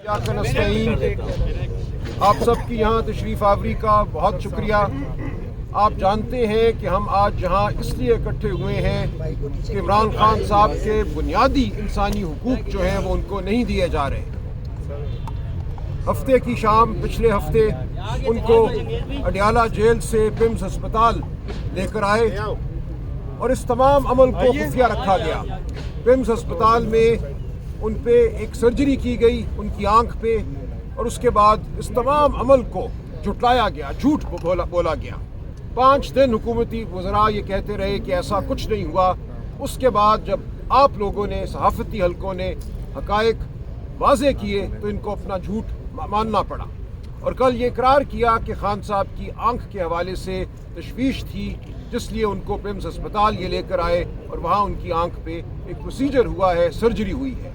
آپ سب کی یہاں تشریف آوری کا بہت شکریہ۔ آپ جانتے ہیں کہ ہم آج یہاں اس لیے اکٹھے ہوئے ہیں کہ عمران خان صاحب کے بنیادی انسانی حقوق جو ہیں وہ ان کو نہیں دیے جا رہے۔ ہفتے کی شام پچھلے ہفتے ان کو اڈیالہ جیل سے پمز ہسپتال لے کر آئے اور اس تمام عمل کو خفیہ رکھا گیا۔ پمز ہسپتال میں ان پہ ایک سرجری کی گئی ان کی آنکھ پہ، اور اس کے بعد اس تمام عمل کو جھٹلایا گیا، جھوٹ بولا گیا۔ 5 دن حکومتی وزراء یہ کہتے رہے کہ ایسا کچھ نہیں ہوا۔ اس کے بعد جب آپ لوگوں نے، صحافتی حلقوں نے حقائق واضح کیے تو ان کو اپنا جھوٹ ماننا پڑا، اور کل یہ اقرار کیا کہ خان صاحب کی آنکھ کے حوالے سے تشویش تھی، جس لیے ان کو پمز ہسپتال یہ لے کر آئے اور وہاں ان کی آنکھ پہ ایک پروسیجر ہوا ہے، سرجری ہوئی ہے۔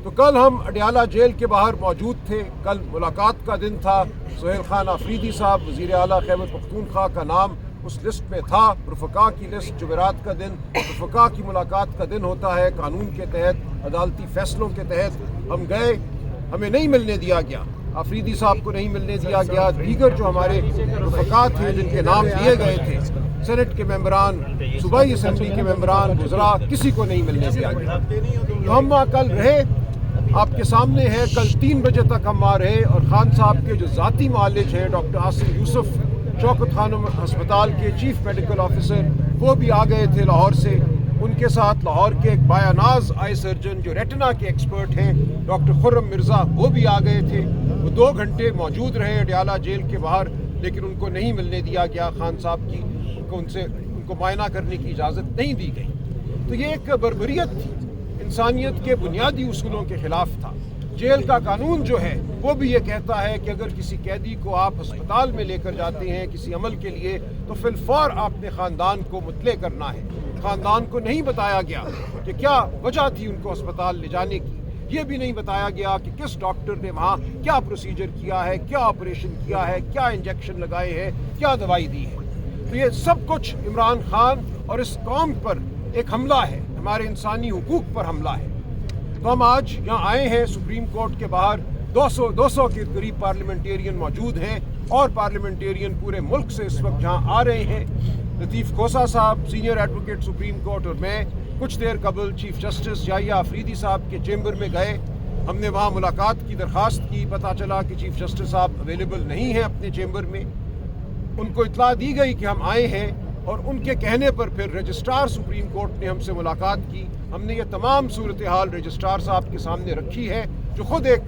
تو کل ہم اڈیالہ جیل کے باہر موجود تھے۔ کل ملاقات کا دن تھا۔ سہیل خان آفریدی صاحب وزیر اعلیٰ خیبر پختونخوا کا نام اس لسٹ میں تھا، رفقا کی لسٹ۔ جمعرات کا دن رفقا کی ملاقات کا دن ہوتا ہے، قانون کے تحت، عدالتی فیصلوں کے تحت ہم گئے، ہمیں نہیں ملنے دیا گیا، آفریدی صاحب کو نہیں ملنے دیا گیا، دیگر جو ہمارے رفقا تھے جن کے نام دیے گئے تھے، سینٹ کے ممبران، صوبائی اسمبلی کے ممبران، وزراء، کسی کو نہیں ملنے دیا گیا۔ تو ہم وہاں کل رہے، آپ کے سامنے ہے، کل 3 بجے تک ہم وہاں رہے، اور خان صاحب کے جو ذاتی معالج ہیں ڈاکٹر عاصم یوسف، شوکت خانم ہسپتال کے چیف میڈیکل آفیسر، وہ بھی آ گئے تھے لاہور سے۔ ان کے ساتھ لاہور کے ایک بایاناز آئی سرجن جو ریٹنا کے ایکسپرٹ ہیں ڈاکٹر خرم مرزا، وہ بھی آ گئے تھے۔ وہ 2 گھنٹے موجود رہے اڈیالہ جیل کے باہر، لیکن ان کو نہیں ملنے دیا گیا خان صاحب کی، ان کو معائنہ کرنے کی اجازت نہیں دی گئی۔ تو یہ ایک بربریت تھی، انسانیت کے بنیادی اصولوں کے خلاف تھا۔ جیل کا قانون جو ہے وہ بھی یہ کہتا ہے کہ اگر کسی قیدی کو آپ ہسپتال میں لے کر جاتے ہیں کسی عمل کے لیے تو فی الفور آپ نے خاندان کو مطلع کرنا ہے۔ خاندان کو نہیں بتایا گیا کہ کیا وجہ تھی ان کو ہسپتال لے جانے کی، یہ بھی نہیں بتایا گیا کہ کس ڈاکٹر نے وہاں کیا پروسیجر کیا ہے، کیا آپریشن کیا ہے، کیا انجیکشن لگائے ہیں، کیا دوائی دی ہے۔ تو یہ سب کچھ عمران خان اور اس قوم پر ایک حملہ ہے، ہمارے انسانی حقوق پر حملہ ہے۔ تو ہم آج یہاں آئے ہیں سپریم کورٹ کے باہر، 200 کے قریب پارلیمنٹیرین موجود ہیں، اور پارلیمنٹیرین پورے ملک سے اس وقت یہاں آ رہے ہیں۔ لطیف کھوسہ صاحب سینئر ایڈوکیٹ سپریم کورٹ اور میں کچھ دیر قبل چیف جسٹس یحییٰ آفریدی صاحب کے چیمبر میں گئے، ہم نے وہاں ملاقات کی درخواست کی، پتہ چلا کہ چیف جسٹس صاحب اویلیبل نہیں ہیں اپنے چیمبر میں۔ ان کو اطلاع دی گئی کہ ہم آئے ہیں، اور ان کے کہنے پر پھر رجسٹرار سپریم کورٹ نے ہم سے ملاقات کی۔ ہم نے یہ تمام صورتحال رجسٹرار صاحب کے سامنے رکھی ہے، جو خود ایک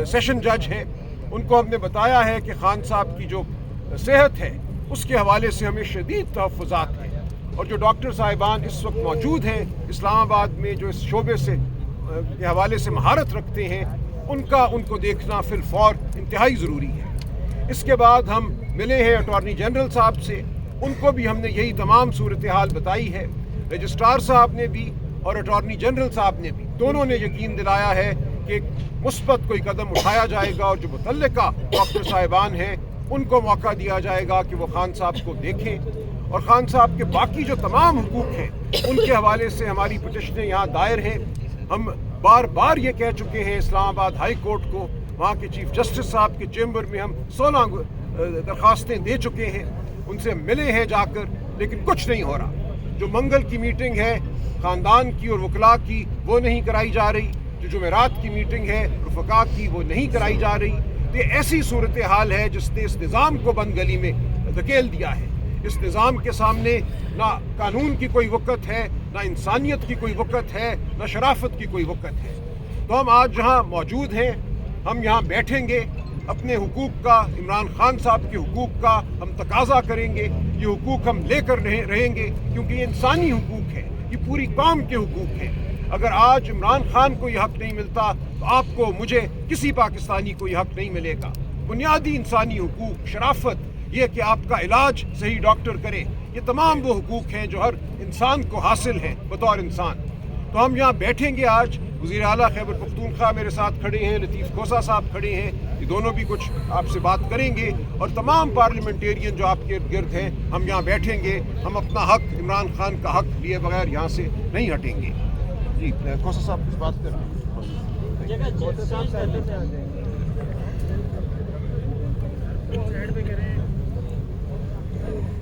سیشن جج ہیں۔ ان کو ہم نے بتایا ہے کہ خان صاحب کی جو صحت ہے اس کے حوالے سے ہمیں شدید تحفظات ہیں، اور جو ڈاکٹر صاحبان اس وقت موجود ہیں اسلام آباد میں جو اس شعبے سے کے حوالے سے مہارت رکھتے ہیں، ان کو دیکھنا فی الفور انتہائی ضروری ہے۔ اس کے بعد ہم ملے ہیں اٹارنی جنرل صاحب سے، ان کو بھی ہم نے یہی تمام صورتحال بتائی ہے۔ رجسٹرار صاحب نے بھی اور اٹارنی جنرل صاحب نے بھی، دونوں نے یقین دلایا ہے کہ مثبت کوئی قدم اٹھایا جائے گا، اور جو متعلقہ ڈاکٹر صاحبان ہیں ان کو موقع دیا جائے گا کہ وہ خان صاحب کو دیکھیں، اور خان صاحب کے باقی جو تمام حقوق ہیں ان کے حوالے سے ہماری پٹیشنیں یہاں دائر ہیں۔ ہم بار بار یہ کہہ چکے ہیں اسلام آباد ہائی کورٹ کو، وہاں کے چیف جسٹس صاحب کے چیمبر میں ہم 16 درخواستیں دے چکے ہیں، ان سے ملے ہیں جا کر، لیکن کچھ نہیں ہو رہا۔ جو منگل کی میٹنگ ہے خاندان کی اور وکلاء کی، وہ نہیں کرائی جا رہی۔ جو جمعرات کی میٹنگ ہے رفقا کی، وہ نہیں کرائی جا رہی۔ تو یہ ایسی صورتحال ہے جس نے اس نظام کو بند گلی میں دھکیل دیا ہے۔ اس نظام کے سامنے نہ قانون کی کوئی وقت ہے، نہ انسانیت کی کوئی وقت ہے، نہ شرافت کی کوئی وقت ہے۔ تو ہم آج جہاں موجود ہیں، ہم یہاں بیٹھیں گے، اپنے حقوق کا، عمران خان صاحب کے حقوق کا ہم تقاضا کریں گے۔ یہ حقوق ہم لے کر رہیں گے، کیونکہ یہ انسانی حقوق ہے، یہ پوری قوم کے حقوق ہیں۔ اگر آج عمران خان کو یہ حق نہیں ملتا تو آپ کو، مجھے، کسی پاکستانی کو یہ حق نہیں ملے گا۔ بنیادی انسانی حقوق، شرافت، یہ کہ آپ کا علاج صحیح ڈاکٹر کرے، یہ تمام وہ حقوق ہیں جو ہر انسان کو حاصل ہیں بطور انسان۔ تو ہم یہاں بیٹھیں گے آج۔ وزیر اعلیٰ خیبر پختونخوا میرے ساتھ کھڑے ہیں، لطیف کھوسہ صاحب کھڑے ہیں، یہ دونوں بھی کچھ آپ سے بات کریں گے، اور تمام پارلیمنٹیرین جو آپ کے ارد گرد ہیں، ہم یہاں بیٹھیں گے۔ ہم اپنا حق، عمران خان کا حق لیے بغیر یہاں سے نہیں ہٹیں گے۔ جی کھوسہ صاحب کچھ بات کریں۔